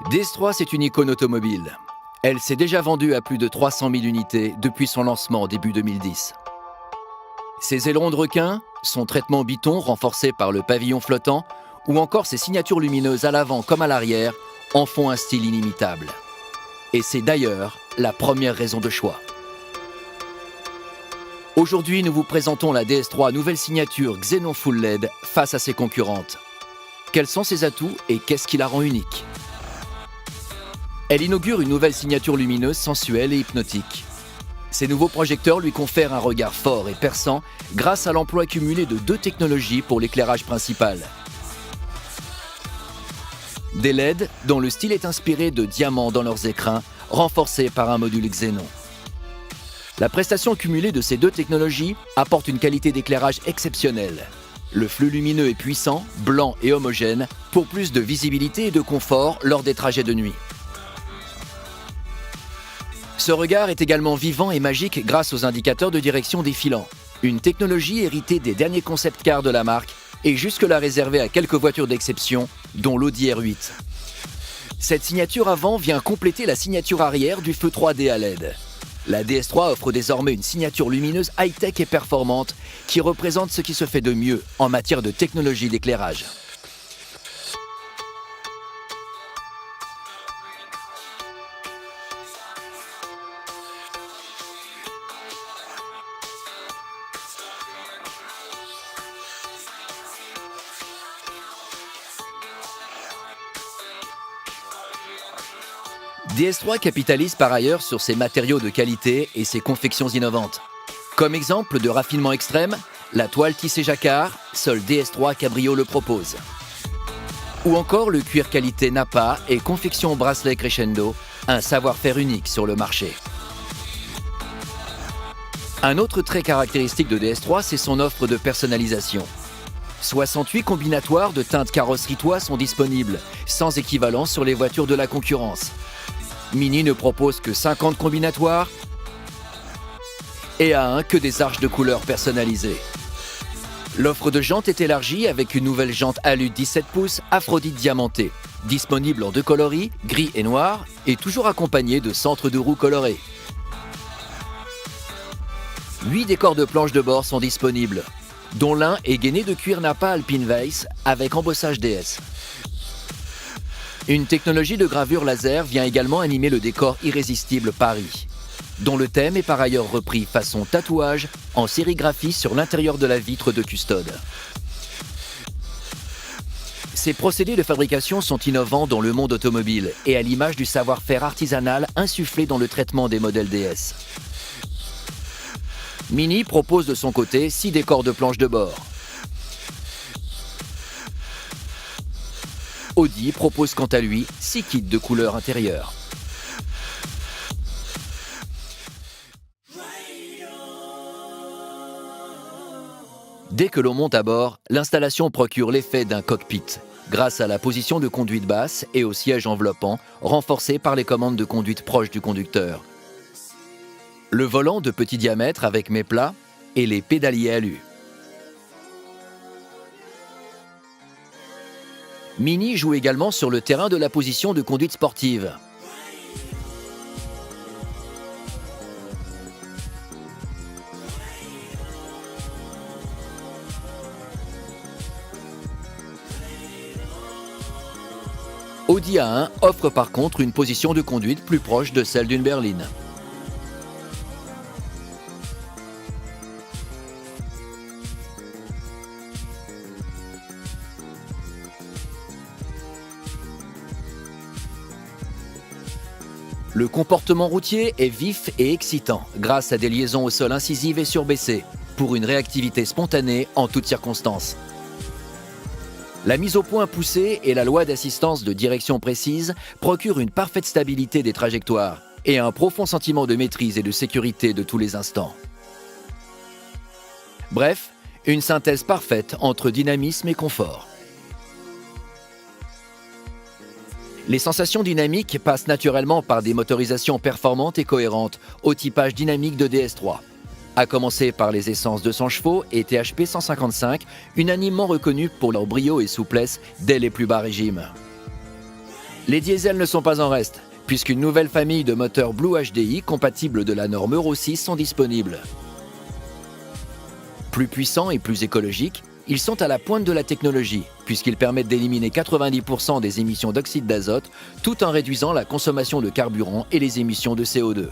DS3, c'est une icône automobile. Elle s'est déjà vendue à plus de 300 000 unités depuis son lancement début 2010. Ses ailerons de requin, son traitement biton renforcé par le pavillon flottant, ou encore ses signatures lumineuses à l'avant comme à l'arrière, en font un style inimitable. Et c'est d'ailleurs la première raison de choix. Aujourd'hui, nous vous présentons la DS3 nouvelle signature Xenon Full LED face à ses concurrentes. Quels sont ses atouts et qu'est-ce qui la rend unique ? Elle inaugure une nouvelle signature lumineuse, sensuelle et hypnotique. Ces nouveaux projecteurs lui confèrent un regard fort et perçant grâce à l'emploi cumulé de deux technologies pour l'éclairage principal. Des LED dont le style est inspiré de diamants dans leurs écrins, renforcés par un module Xenon. La prestation cumulée de ces deux technologies apporte une qualité d'éclairage exceptionnelle. Le flux lumineux est puissant, blanc et homogène pour plus de visibilité et de confort lors des trajets de nuit. Ce regard est également vivant et magique grâce aux indicateurs de direction défilants, une technologie héritée des derniers concept cars de la marque et jusque-là réservée à quelques voitures d'exception, dont l'Audi R8. Cette signature avant vient compléter la signature arrière du feu 3D à LED. La DS3 offre désormais une signature lumineuse high-tech et performante qui représente ce qui se fait de mieux en matière de technologie d'éclairage. DS3 capitalise par ailleurs sur ses matériaux de qualité et ses confections innovantes. Comme exemple de raffinement extrême, la toile tissée jacquard, seul DS3 Cabrio le propose. Ou encore le cuir qualité Nappa et confection bracelet Crescendo, un savoir-faire unique sur le marché. Un autre trait caractéristique de DS3, c'est son offre de personnalisation. 68 combinatoires de teintes carrosserie toit sont disponibles, sans équivalent sur les voitures de la concurrence. Mini ne propose que 50 combinatoires et A1 que des arches de couleurs personnalisées. L'offre de jantes est élargie avec une nouvelle jante alu 17 pouces Aphrodite diamantée, disponible en deux coloris, gris et noir, et toujours accompagnée de centres de roues colorés. 8 décors de planches de bord sont disponibles, dont l'un est gainé de cuir Nappa Alpine Weiss avec embossage DS. Une technologie de gravure laser vient également animer le décor irrésistible Paris, dont le thème est par ailleurs repris façon tatouage en sérigraphie sur l'intérieur de la vitre de custode. Ces procédés de fabrication sont innovants dans le monde automobile et à l'image du savoir-faire artisanal insufflé dans le traitement des modèles DS. Mini propose de son côté 6 décors de planches de bord. Audi propose quant à lui 6 kits de couleurs intérieures. Dès que l'on monte à bord, l'installation procure l'effet d'un cockpit, grâce à la position de conduite basse et au siège enveloppant, renforcé par les commandes de conduite proches du conducteur. Le volant de petit diamètre avec méplats et les pédaliers alu. Mini joue également sur le terrain de la position de conduite sportive. Audi A1 offre par contre une position de conduite plus proche de celle d'une berline. Le comportement routier est vif et excitant grâce à des liaisons au sol incisives et surbaissées pour une réactivité spontanée en toutes circonstances. La mise au point poussée et la loi d'assistance de direction précise procurent une parfaite stabilité des trajectoires et un profond sentiment de maîtrise et de sécurité de tous les instants. Bref, une synthèse parfaite entre dynamisme et confort. Les sensations dynamiques passent naturellement par des motorisations performantes et cohérentes au typage dynamique de DS3. À commencer par les essences 200 chevaux et THP 155, unanimement reconnus pour leur brio et souplesse dès les plus bas régimes. Les diesels ne sont pas en reste, puisqu'une nouvelle famille de moteurs Blue HDI compatibles de la norme Euro 6 sont disponibles. Plus puissants et plus écologiques, ils sont à la pointe de la technologie, puisqu'ils permettent d'éliminer 90% des émissions d'oxyde d'azote, tout en réduisant la consommation de carburant et les émissions de CO2.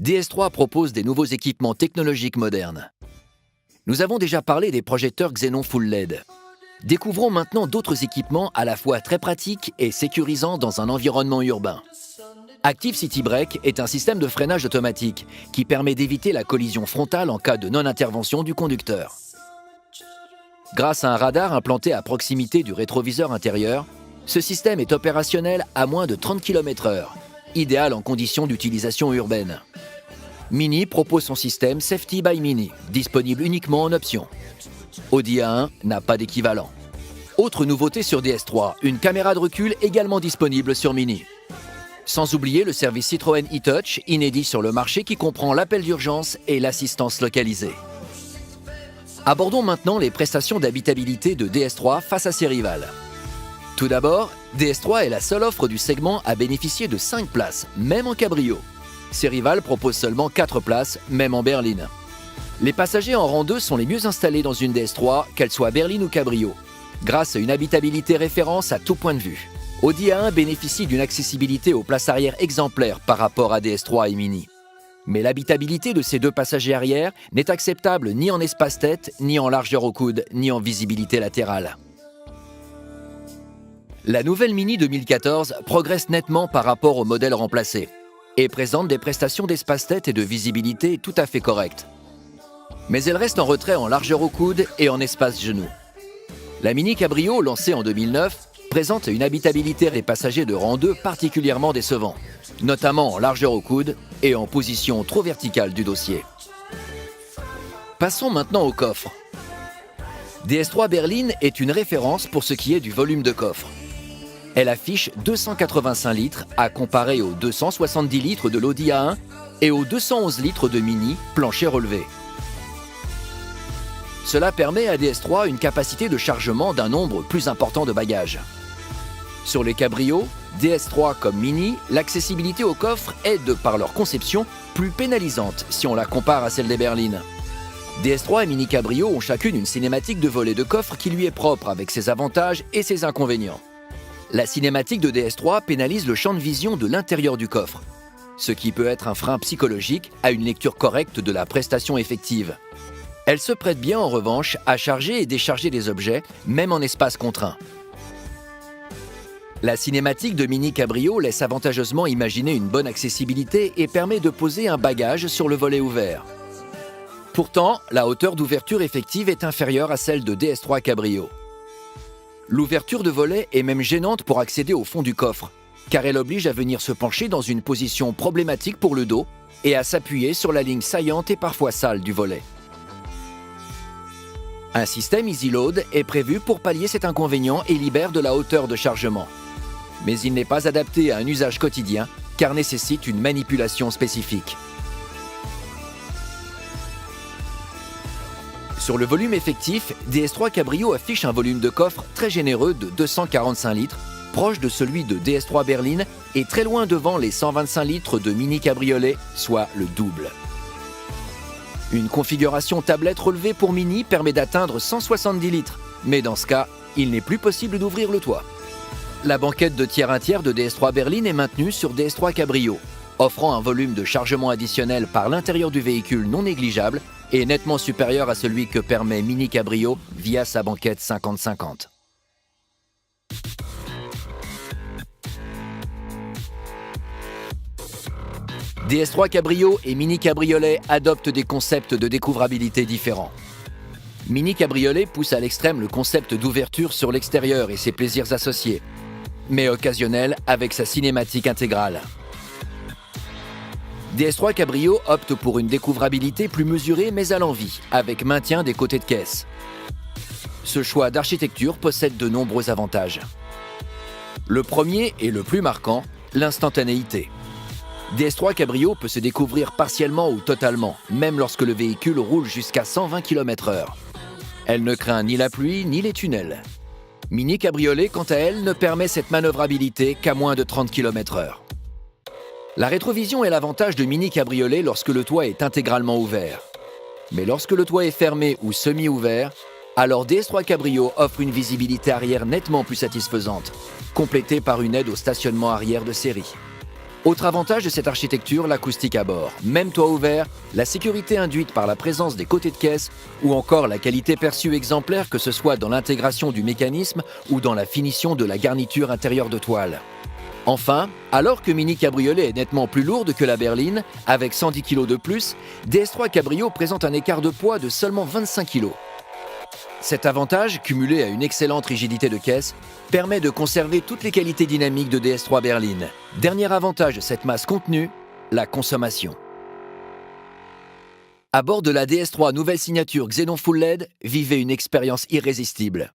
DS3 propose des nouveaux équipements technologiques modernes. Nous avons déjà parlé des projecteurs Xenon Full LED. Découvrons maintenant d'autres équipements à la fois très pratiques et sécurisants dans un environnement urbain. Active City Brake est un système de freinage automatique qui permet d'éviter la collision frontale en cas de non-intervention du conducteur. Grâce à un radar implanté à proximité du rétroviseur intérieur, ce système est opérationnel à moins de 30 km/h, idéal en conditions d'utilisation urbaine. Mini propose son système Safety by Mini, disponible uniquement en option. Audi A1 n'a pas d'équivalent. Autre nouveauté sur DS3, une caméra de recul également disponible sur Mini. Sans oublier le service Citroën e-Touch, inédit sur le marché qui comprend l'appel d'urgence et l'assistance localisée. Abordons maintenant les prestations d'habitabilité de DS3 face à ses rivales. Tout d'abord, DS3 est la seule offre du segment à bénéficier de 5 places, même en cabrio. Ses rivales proposent seulement 4 places, même en berline. Les passagers en rang 2 sont les mieux installés dans une DS3, qu'elle soit berline ou cabrio, grâce à une habitabilité référence à tout point de vue. Audi A1 bénéficie d'une accessibilité aux places arrière exemplaire par rapport à DS3 et Mini. Mais l'habitabilité de ces deux passagers arrière n'est acceptable ni en espace-tête, ni en largeur au coude, ni en visibilité latérale. La nouvelle Mini 2014 progresse nettement par rapport au modèle remplacé et présente des prestations d'espace-tête et de visibilité tout à fait correctes. Mais elle reste en retrait en largeur au coude et en espace-genou. La Mini Cabrio, lancée en 2009, présente une habitabilité des passagers de rang 2 particulièrement décevant, notamment en largeur au coude et en position trop verticale du dossier. Passons maintenant au coffre. DS3 berline est une référence pour ce qui est du volume de coffre. Elle affiche 285 litres à comparer aux 270 litres de l'Audi A1 et aux 211 litres de Mini plancher relevé. Cela permet à DS3 une capacité de chargement d'un nombre plus important de bagages. Sur les cabrios, DS3 comme Mini, l'accessibilité au coffre est, de par leur conception, plus pénalisante si on la compare à celle des berlines. DS3 et Mini Cabrio ont chacune une cinématique de volet de coffre qui lui est propre avec ses avantages et ses inconvénients. La cinématique de DS3 pénalise le champ de vision de l'intérieur du coffre, ce qui peut être un frein psychologique à une lecture correcte de la prestation effective. Elle se prête bien en revanche à charger et décharger des objets, même en espace contraint. La cinématique de Mini Cabrio laisse avantageusement imaginer une bonne accessibilité et permet de poser un bagage sur le volet ouvert. Pourtant, la hauteur d'ouverture effective est inférieure à celle de DS3 Cabrio. L'ouverture de volet est même gênante pour accéder au fond du coffre, car elle oblige à venir se pencher dans une position problématique pour le dos et à s'appuyer sur la ligne saillante et parfois sale du volet. Un système Easy Load est prévu pour pallier cet inconvénient et libère de la hauteur de chargement. Mais il n'est pas adapté à un usage quotidien car nécessite une manipulation spécifique. Sur le volume effectif, DS3 Cabrio affiche un volume de coffre très généreux de 245 litres, proche de celui de DS3 berline et très loin devant les 125 litres de Mini Cabriolet, soit le double. Une configuration tablette relevée pour Mini permet d'atteindre 170 litres, mais dans ce cas, il n'est plus possible d'ouvrir le toit. La banquette de tiers 1 tiers de DS3 berline est maintenue sur DS3 Cabrio, offrant un volume de chargement additionnel par l'intérieur du véhicule non négligeable et nettement supérieur à celui que permet Mini Cabrio via sa banquette 50-50. DS3 Cabrio et Mini Cabriolet adoptent des concepts de découvrabilité différents. Mini Cabriolet pousse à l'extrême le concept d'ouverture sur l'extérieur et ses plaisirs associés, mais occasionnel avec sa cinématique intégrale. DS3 Cabrio opte pour une découvrabilité plus mesurée mais à l'envie, avec maintien des côtés de caisse. Ce choix d'architecture possède de nombreux avantages. Le premier et le plus marquant, l'instantanéité. DS3 Cabrio peut se découvrir partiellement ou totalement, même lorsque le véhicule roule jusqu'à 120 km/h. Elle ne craint ni la pluie ni les tunnels. Mini Cabriolet, quant à elle, ne permet cette manœuvrabilité qu'à moins de 30 km/h. La rétrovision est l'avantage de Mini Cabriolet lorsque le toit est intégralement ouvert. Mais lorsque le toit est fermé ou semi-ouvert, alors DS3 Cabrio offre une visibilité arrière nettement plus satisfaisante, complétée par une aide au stationnement arrière de série. Autre avantage de cette architecture, l'acoustique à bord. Même toit ouvert, la sécurité induite par la présence des côtés de caisse ou encore la qualité perçue exemplaire, que ce soit dans l'intégration du mécanisme ou dans la finition de la garniture intérieure de toile. Enfin, alors que Mini Cabriolet est nettement plus lourde que la berline, avec 110 kg de plus, DS3 Cabrio présente un écart de poids de seulement 25 kg. Cet avantage, cumulé à une excellente rigidité de caisse, permet de conserver toutes les qualités dynamiques de DS3 berline. Dernier avantage de cette masse contenue, la consommation. À bord de la DS3 nouvelle signature Xenon Full LED, vivez une expérience irrésistible.